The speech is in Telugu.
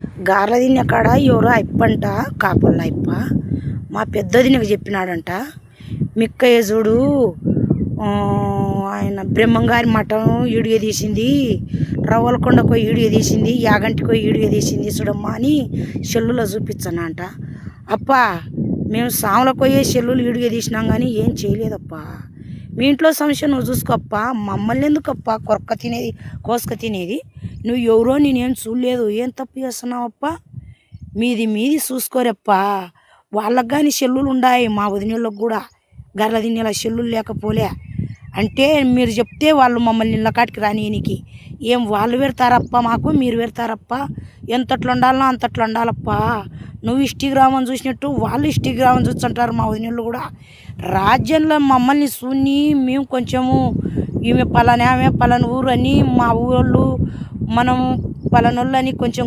గార్ల తిన్న కాడ ఎవరో అప్పంట కాపుల్ల అప్ప మా పెద్దదినకు చెప్పినాడంట. మిక్కయ్య చూడు ఆయన బ్రహ్మంగారి మఠం ఈడిగా తీసింది, రవ్వలకొండకు ఈడిగా తీసింది, యాగంటికో ఈడిగా తీసింది చూడమ్మా అని సెల్లులో చూపించానంట. అప్ప మేము సాములకు పోయే సెల్లులు ఈడిగా తీసినాం కానీ ఏం చేయలేదప్పా. మీ ఇంట్లో సమస్య నువ్వు చూసుకోప్ప, మమ్మల్ని ఎందుకప్ప కొరక తినేది కోసుక తినేది. నువ్వు ఎవరో నేనేం చూడలేదు, ఏం తప్పు చేస్తున్నావప్ప, మీది చూసుకోరప్ప. వాళ్ళకు కానీ సెల్లులు ఉన్నాయి, మా వదినళ్ళకు కూడా గర్ల తినేలా సెల్లులు లేకపోలే అంటే మీరు చెప్తే వాళ్ళు మమ్మల్ని ఇళ్ళ కాటికి రానియనికి ఏం వాళ్ళు పెడతారప్ప, మాకు మీరు పెడతారప్ప. ఎంతట్లు ఉండాలనో అంతట్లు ఉండాలప్ప. నువ్వు ఇష్టిగ్రామం చూసినట్టు వాళ్ళు ఇష్టిగ్రామం చూస్తుంటారు మా వదినళ్ళు కూడా. రాజ్యంలో మమ్మల్ని చూని మేము కొంచెము ఈమె పలానా ఊరు అని మా ఊళ్ళు మనం పలానోళ్ళు అని కొంచెం